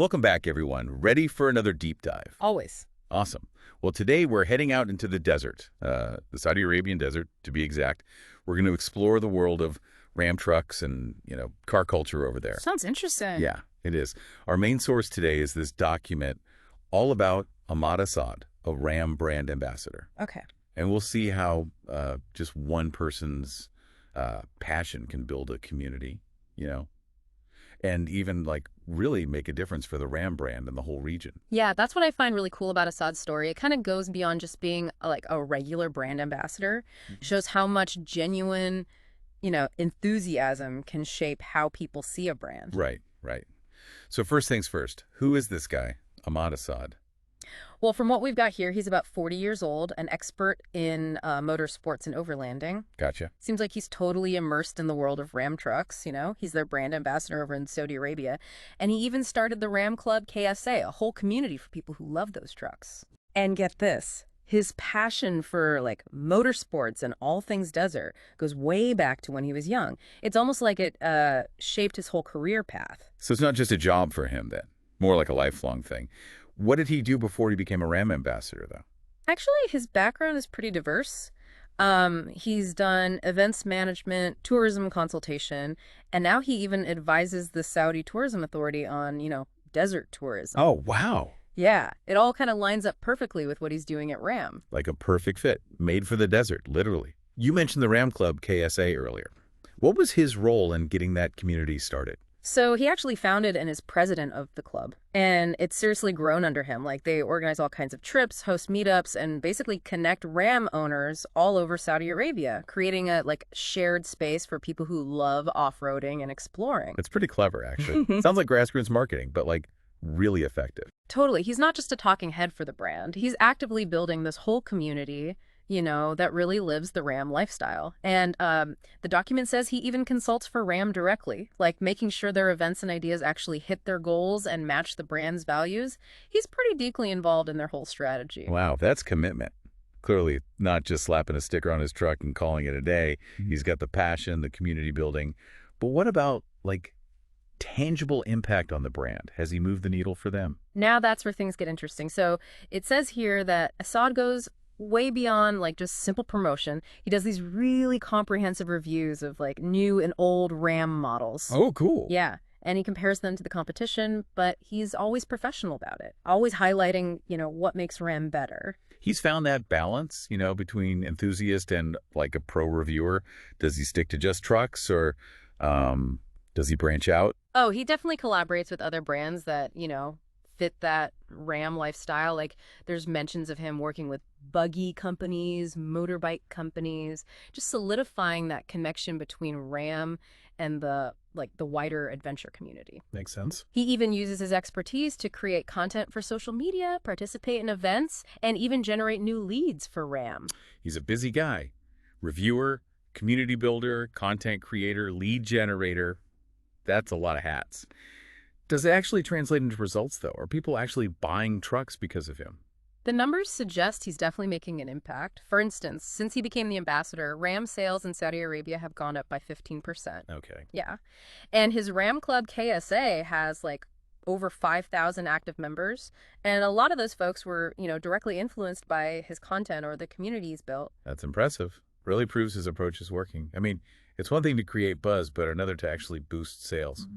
Welcome back, everyone. Ready for another deep dive? Always. Awesome. Well, today we're heading out into the desert, the Saudi Arabian desert, to be exact. We're going to explore the world of Ram trucks and, car culture over there. Sounds interesting. Yeah, it is. Our main source today is this document all about Ahmad Asad, a Ram brand ambassador. Okay. And we'll see how just one person's passion can build a community, and even really make a difference for the Ram brand and the whole region. Yeah, that's what I find really cool about Assad's story. It kind of goes beyond just being a regular brand ambassador. Shows how much genuine, enthusiasm can shape how people see a brand. Right, right. So first things first, who is this guy, Ahmad Asad? Well, from what we've got here, he's about 40 years old, an expert in motorsports and overlanding. Gotcha. Seems like he's totally immersed in the world of Ram trucks, He's their brand ambassador over in Saudi Arabia. And he even started the RAM Club KSA, a whole community for people who love those trucks. And get this, his passion for, motorsports and all things desert goes way back to when he was young. It's almost like it shaped his whole career path. So it's not just a job for him then, more like a lifelong thing. What did he do before he became a Ram ambassador, though? Actually, his background is pretty diverse. He's done events management, tourism consultation, and now he even advises the Saudi Tourism Authority on, desert tourism. Oh, wow. Yeah, it all kind of lines up perfectly with what he's doing at RAM. Like a perfect fit, made for the desert, literally. You mentioned the RAM Club KSA earlier. What was his role in getting that community started? So he actually founded and is president of the club, and it's seriously grown under him. They organize all kinds of trips, host meetups, and basically connect Ram owners all over Saudi Arabia, creating a shared space for people who love off-roading and exploring. It's pretty clever, actually. Sounds like grassroots marketing, but really effective. Totally. He's not just a talking head for the brand. He's actively building this whole community, that really lives the Ram lifestyle. And the document says he even consults for Ram directly, making sure their events and ideas actually hit their goals and match the brand's values. He's pretty deeply involved in their whole strategy. Wow, that's commitment. Clearly not just slapping a sticker on his truck and calling it a day. He's got the passion, the community building. But what about, tangible impact on the brand? Has he moved the needle for them? Now that's where things get interesting. So it says here that Assad goes way beyond just simple promotion. He does these really comprehensive reviews of new and old Ram models. Oh, cool. Yeah. And he compares them to the competition, but he's always professional about it, always highlighting, what makes Ram better. He's found that balance, between enthusiast and a pro reviewer. Does he stick to just trucks or does he branch out? Oh, he definitely collaborates with other brands that, fit that Ram lifestyle. There's mentions of him working with buggy companies, motorbike companies, just solidifying that connection between Ram and the wider adventure community. Makes sense. He even uses his expertise to create content for social media, participate in events, and even generate new leads for Ram. He's a busy guy. Reviewer, community builder, content creator, lead generator. That's a lot of hats. Does it actually translate into results, though? Are people actually buying trucks because of him? The numbers suggest he's definitely making an impact. For instance, since he became the ambassador, Ram sales in Saudi Arabia have gone up by 15%. Okay. Yeah. And his RAM Club KSA has over 5,000 active members. And a lot of those folks were, directly influenced by his content or the community he's built. That's impressive. Really proves his approach is working. I mean, it's one thing to create buzz, but another to actually boost sales.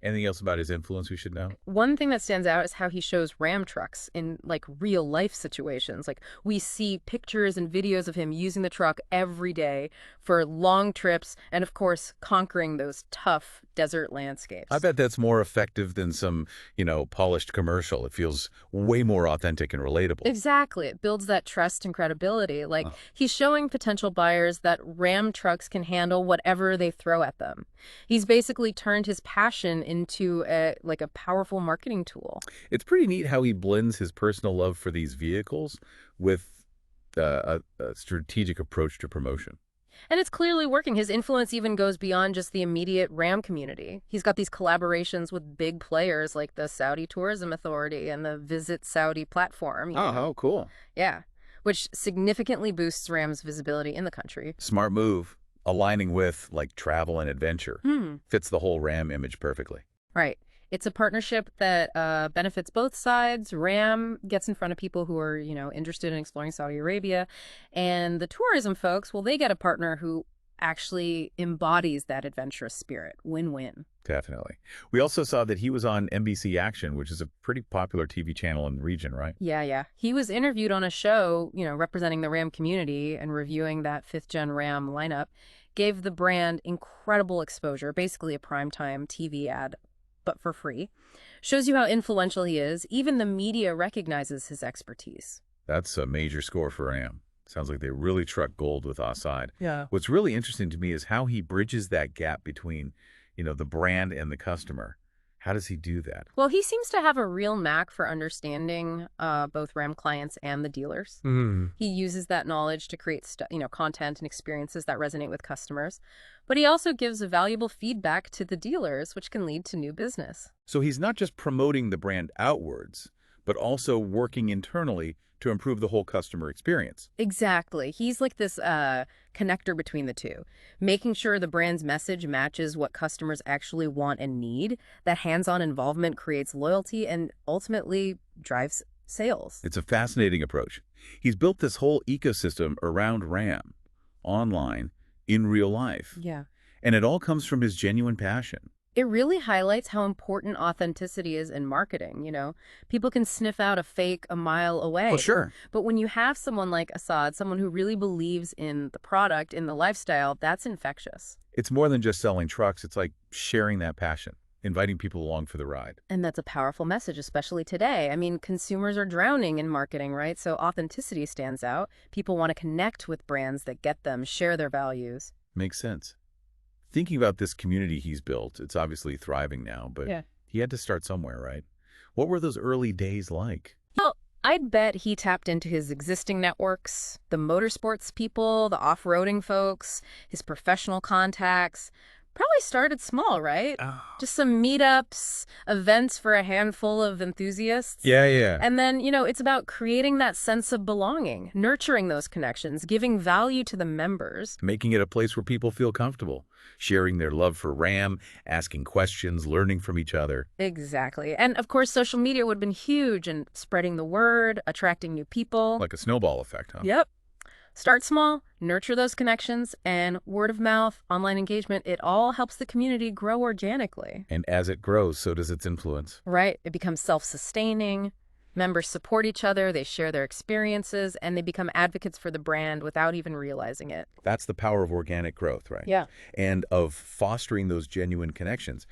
Anything else about his influence we should know? One thing that stands out is how he shows Ram trucks in real life situations. We see pictures and videos of him using the truck every day for long trips and, of course, conquering those tough desert landscapes. I bet that's more effective than some, polished commercial. It feels way more authentic and relatable. Exactly. It builds that trust and credibility. He's showing potential buyers that Ram trucks can handle whatever they throw at them. He's basically turned his passion into a powerful marketing tool. It's pretty neat how he blends his personal love for these vehicles with a strategic approach to promotion. And it's clearly working. His influence even goes beyond just the immediate Ram community. He's got these collaborations with big players like the Saudi Tourism Authority and the Visit Saudi platform. Oh, cool. Yeah, which significantly boosts Ram's visibility in the country. Smart move. Aligning with travel and adventure. Fits the whole Ram image perfectly. Right. It's a partnership that benefits both sides. RAM gets in front of people who are, interested in exploring Saudi Arabia. And the tourism folks, well, they get a partner who actually embodies that adventurous spirit. Win-win. Definitely. We also saw that he was on NBC Action, which is a pretty popular TV channel in the region, right? Yeah, yeah. He was interviewed on a show, representing the RAM community and reviewing that fifth-gen RAM lineup. Gave the brand incredible exposure, basically a primetime TV ad, but for free. Shows you how influential he is. Even the media recognizes his expertise. That's a major score for RAM. Sounds like they really struck gold with Assad. Yeah. What's really interesting to me is how he bridges that gap between, the brand and the customer. How does he do that? Well, he seems to have a real knack for understanding both RAM clients and the dealers. He uses that knowledge to create content and experiences that resonate with customers. But he also gives valuable feedback to the dealers, which can lead to new business. So he's not just promoting the brand outwards, but also working internally to improve the whole customer experience. Exactly. He's like this connector between the two, making sure the brand's message matches what customers actually want and need. That hands-on involvement creates loyalty and ultimately drives sales. It's a fascinating approach. He's built this whole ecosystem around RAM, online, in real life. Yeah. And it all comes from his genuine passion. It really highlights how important authenticity is in marketing, People can sniff out a fake a mile away. Well, sure. But when you have someone like Assad, someone who really believes in the product, in the lifestyle, that's infectious. It's more than just selling trucks. It's like sharing that passion, inviting people along for the ride. And that's a powerful message, especially today. I mean, consumers are drowning in marketing, right? So authenticity stands out. People want to connect with brands that get them, share their values. Makes sense. Thinking about this community he's built, it's obviously thriving now, but Yeah. he had to start somewhere, right? What were those early days like? Well, I'd bet he tapped into his existing networks, the motorsports people, the off-roading folks, his professional contacts. Probably started small, right? Just some meetups, events for a handful of enthusiasts. Yeah. And then, it's about creating that sense of belonging, nurturing those connections, giving value to the members. Making it a place where people feel comfortable, sharing their love for RAM, asking questions, learning from each other. Exactly. And of course, social media would have been huge in spreading the word, attracting new people. Like a snowball effect, huh? Yep. Start small, nurture those connections, and word of mouth, online engagement, it all helps the community grow organically. And as it grows, so does its influence. Right? It becomes self-sustaining. Members support each other, they share their experiences, and they become advocates for the brand without even realizing it. That's the power of organic growth, right? Yeah. And of fostering those genuine connections.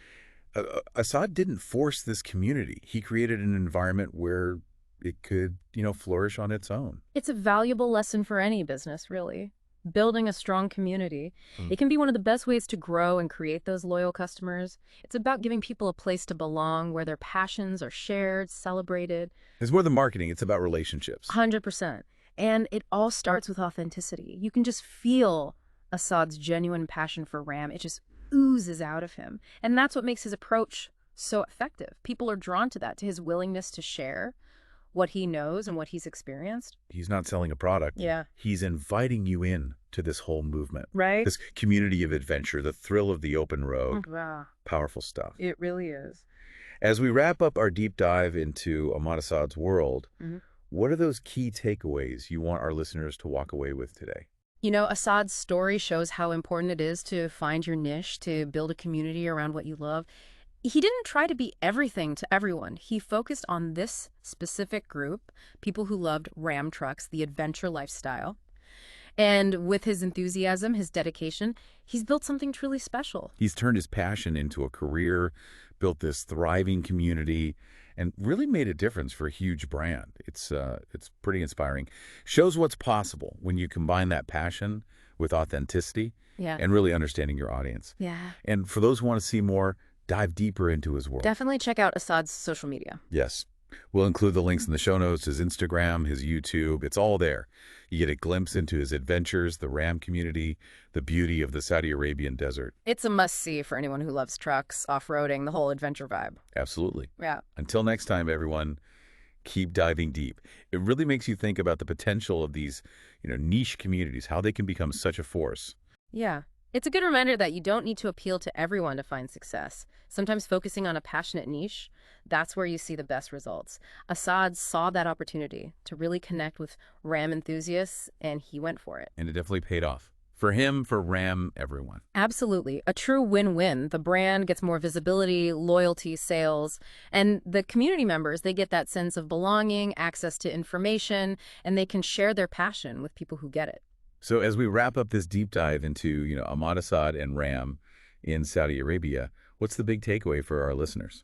Assad didn't force this community. He created an environment where it could, flourish on its own. It's a valuable lesson for any business, really. Building a strong community. It can be one of the best ways to grow and create those loyal customers. It's about giving people a place to belong where their passions are shared, celebrated. It's more than marketing. It's about relationships. 100%. And it all starts with authenticity. You can just feel Assad's genuine passion for RAM. It just oozes out of him. And that's what makes his approach so effective. People are drawn to that, to his willingness to share what he knows and what he's experienced. He's not selling a product. Yeah. He's inviting you in to this whole movement. Right? This community of adventure, the thrill of the open road. Wow. Powerful stuff. It really is. As we wrap up our deep dive into Ahmad Assad's world, Mhm. what are those key takeaways you want our listeners to walk away with today? Assad's story shows how important it is to find your niche, to build a community around what you love. He didn't try to be everything to everyone. He focused on this specific group, people who loved RAM trucks, the adventure lifestyle. And with his enthusiasm, his dedication, he's built something truly special. He's turned his passion into a career, built this thriving community, and really made a difference for a huge brand. It's pretty inspiring. Shows what's possible when you combine that passion with authenticity Yeah. and really understanding your audience. Yeah. And for those who want to see more, dive deeper into his world. Definitely check out Assad's social media. Yes. We'll include the links in the show notes, his Instagram, his YouTube. It's all there. You get a glimpse into his adventures, the RAM community, the beauty of the Saudi Arabian desert. It's a must-see for anyone who loves trucks, off-roading, the whole adventure vibe. Absolutely. Yeah. Until next time, everyone, keep diving deep. It really makes you think about the potential of these, niche communities, how they can become such a force. Yeah. It's a good reminder that you don't need to appeal to everyone to find success. Sometimes focusing on a passionate niche, that's where you see the best results. Assad saw that opportunity to really connect with RAM enthusiasts, and he went for it. And it definitely paid off. For him, for RAM, everyone. Absolutely. A true win-win. The brand gets more visibility, loyalty, sales, and the community members, they get that sense of belonging, access to information, and they can share their passion with people who get it. So as we wrap up this deep dive into, Ahmad Asad and RAM in Saudi Arabia, what's the big takeaway for our listeners?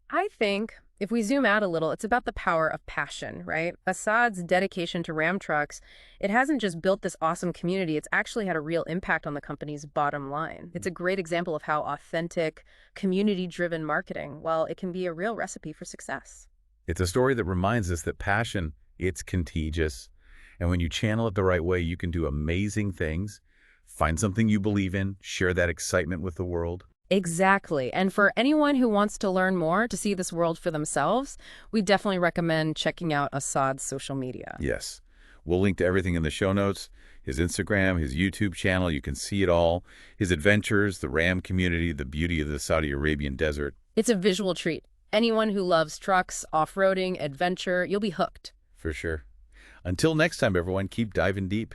I think if we zoom out a little, it's about the power of passion, right? Assad's dedication to Ram trucks, it hasn't just built this awesome community, it's actually had a real impact on the company's bottom line. It's a great example of how authentic, community-driven marketing, well, it can be a real recipe for success. It's a story that reminds us that passion, it's contagious. And when you channel it the right way, you can do amazing things. Find something you believe in, share that excitement with the world. Exactly. And for anyone who wants to learn more, to see this world for themselves, we definitely recommend checking out Assad's social media. Yes. We'll link to everything in the show notes, his Instagram, his YouTube channel. You can see it all. His adventures, the RAM community, the beauty of the Saudi Arabian desert. It's a visual treat. Anyone who loves trucks, off-roading, adventure, you'll be hooked. For sure. Until next time, everyone, keep diving deep.